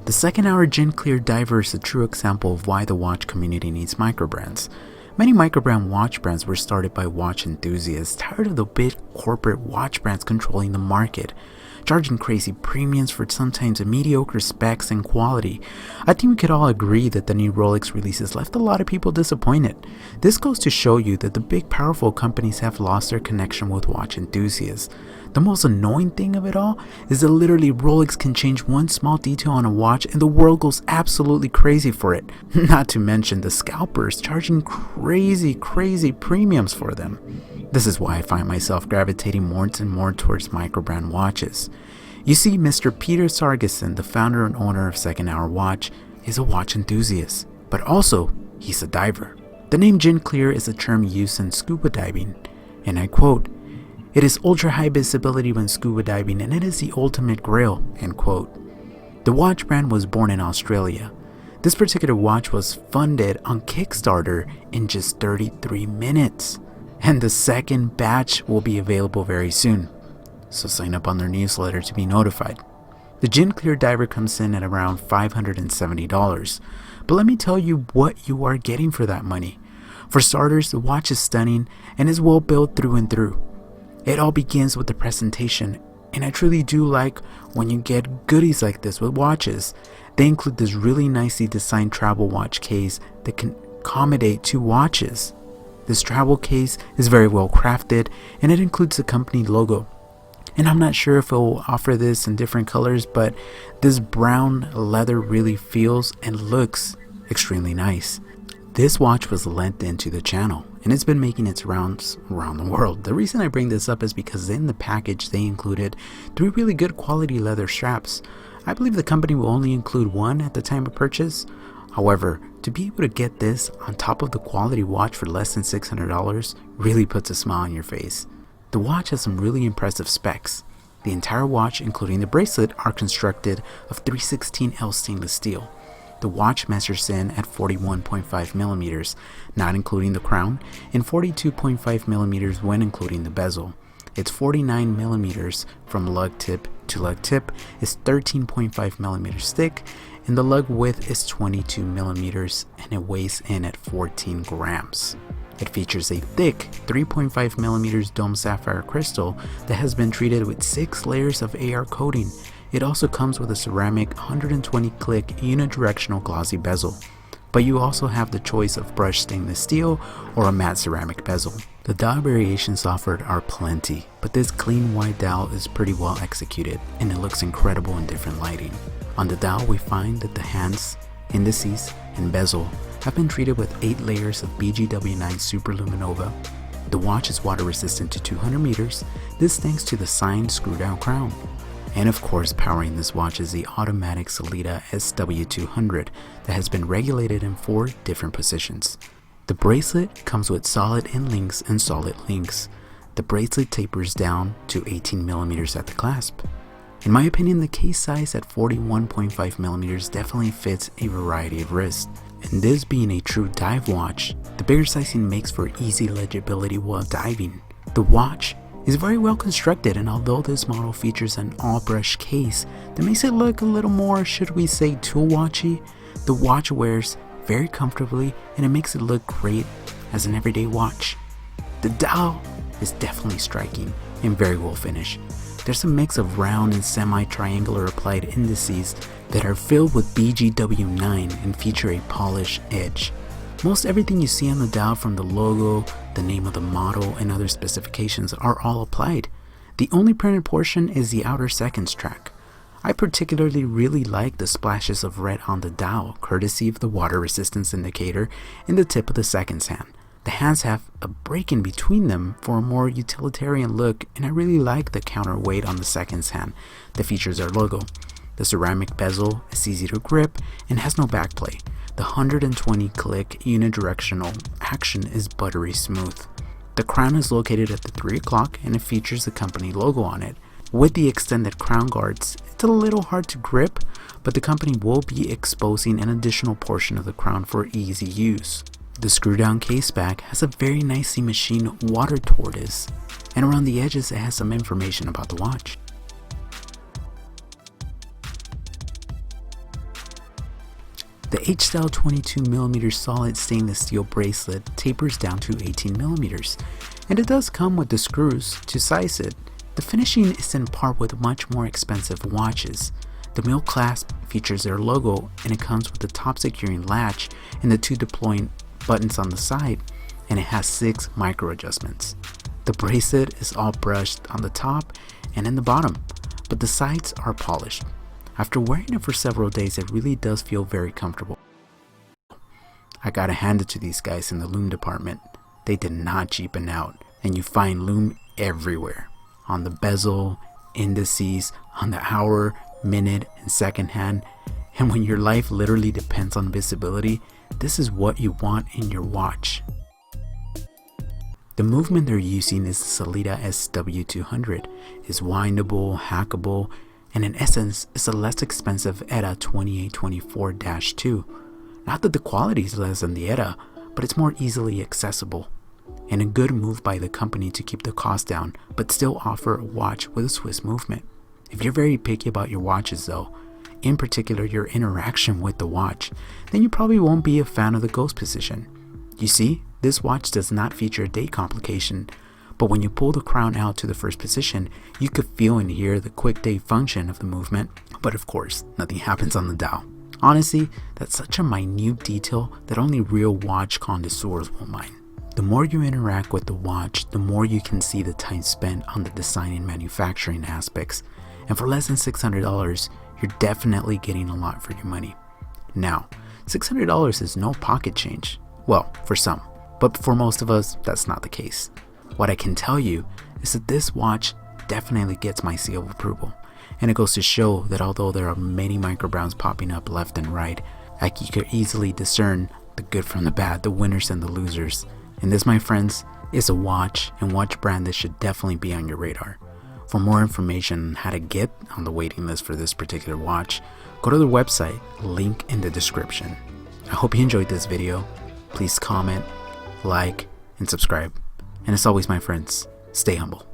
The second hour Gin Clear Diver is a true example of why the watch community needs microbrands. Many microbrand watch brands were started by watch enthusiasts tired of the big corporate watch brands controlling the market, charging crazy premiums for sometimes mediocre specs and quality. I think we could all agree that the new Rolex releases left a lot of people disappointed. This goes to show you that the big powerful companies have lost their connection with watch enthusiasts. The most annoying thing of it all is that literally Rolex can change one small detail on a watch and the world goes absolutely crazy for it. Not to mention the scalpers charging crazy premiums for them. This is why I find myself gravitating more and more towards microbrand watches. You see, Mr. Peter Sargison, the founder and owner of Second Hour Watch, is a watch enthusiast, but also he's a diver. The name Gin Clear is a term used in scuba diving, and I quote, "It is ultra high visibility when scuba diving and it is the ultimate grail," end quote. The watch brand was born in Australia. This particular watch was funded on Kickstarter in just 33 minutes. And the second batch will be available very soon. So sign up on their newsletter to be notified. The Gin Clear Diver comes in at around $570. But let me tell you what you are getting for that money. For starters, the watch is stunning and is well built through and through. It all begins with the presentation, and I truly do like when you get goodies like this with watches. They include this really nicely designed travel watch case that can accommodate 2 watches. This travel case is very well crafted and it includes the company logo. And I'm not sure if it will offer this in different colors, but this brown leather really feels and looks extremely nice. This watch was lent into the channel and it's been making its rounds around the world. The reason I bring this up is because in the package they included 3 really good quality leather straps. I believe the company will only include 1 at the time of purchase. However, to be able to get this on top of the quality watch for less than $600 really puts a smile on your face. The watch has some really impressive specs. The entire watch, including the bracelet, are constructed of 316L stainless steel. The watch measures in at 41.5 millimeters, not including the crown, and 42.5 millimeters when including the bezel. It's 49 millimeters from lug tip to lug tip, is 13.5 millimeters thick, and the lug width is 22 millimeters and it weighs in at 14 grams. It features a thick 3.5 millimeters dome sapphire crystal that has been treated with 6 layers of AR coating. It also comes with a ceramic 120 click unidirectional glossy bezel, but you also have the choice of brushed stainless steel or a matte ceramic bezel. The dial variations offered are plenty, but this clean white dial is pretty well executed and it looks incredible in different lighting. On the dial we find that the hands, indices, and bezel have been treated with 8 layers of BGW9 Super Luminova. The watch is water resistant to 200 meters, this thanks to the signed screw down crown. And of course, powering this watch is the automatic Sellita SW200 that has been regulated in 4 different positions. The bracelet comes with solid end links and solid links. The bracelet tapers down to 18 millimeters at the clasp. In my opinion, the case size at 41.5 millimeters definitely fits a variety of wrists. And this being a true dive watch, the bigger sizing makes for easy legibility while diving. The watch is very well constructed, and although this model features an all-brush case that makes it look a little more, should we say, tool watchy, the watch wears very comfortably and it makes it look great as an everyday watch. The dial is definitely striking and very well finished. There's a mix of round and semi-triangular applied indices that are filled with BGW9 and feature a polished edge. Most everything you see on the dial, from the logo, the name of the model, and other specifications, are all applied. The only printed portion is the outer seconds track. I particularly really like the splashes of red on the dial, courtesy of the water resistance indicator and the tip of the seconds hand. The hands have a break in between them for a more utilitarian look, and I really like the counterweight on the seconds hand that features our logo. The ceramic bezel is easy to grip and has no backplay. The 120 click unidirectional action is buttery smooth. The crown is located at the 3 o'clock and it features the company logo on it. With the extended crown guards, it's a little hard to grip, but the company will be exposing an additional portion of the crown for easy use. The screw down case back has a very nicely machined water tortoise, and around the edges it has some information about the watch. The H-style 22mm solid stainless steel bracelet tapers down to 18mm, and it does come with the screws to size it. The finishing is in par with much more expensive watches. The middle clasp features their logo, and it comes with the top securing latch and the 2 deploying buttons on the side, and it has 6 micro adjustments. The bracelet is all brushed on the top and in the bottom, but the sides are polished. After wearing it for several days, it really does feel very comfortable. I gotta hand it to these guys in the Lume department. They did not cheapen out, and you find Lume everywhere. On the bezel, indices, on the hour, minute, and second hand. And when your life literally depends on visibility, this is what you want in your watch. The movement they're using is the Sellita SW200. It's windable, hackable, and in essence, it's a less expensive ETA 2824-2. Not that the quality is less than the ETA, but it's more easily accessible. And a good move by the company to keep the cost down, but still offer a watch with a Swiss movement. If you're very picky about your watches though, in particular your interaction with the watch, then you probably won't be a fan of the ghost position. You see, this watch does not feature a date complication, but when you pull the crown out to the first position, you could feel and hear the quick date function of the movement, but of course, nothing happens on the dial. Honestly, that's such a minute detail that only real watch connoisseurs will mind. The more you interact with the watch, the more you can see the time spent on the design and manufacturing aspects, and for less than $600, you're definitely getting a lot for your money. Now, $600 is no pocket change. Well, for some, but for most of us, that's not the case. What I can tell you is that this watch definitely gets my seal of approval, and it goes to show that although there are many microbrands popping up left and right, you could easily discern the good from the bad, the winners and the losers. And this, my friends, is a watch and watch brand that should definitely be on your radar. For more information on how to get on the waiting list for this particular watch, go to their website, link in the description. I hope you enjoyed this video. Please comment, like, and subscribe. And as always, my friends, stay humble.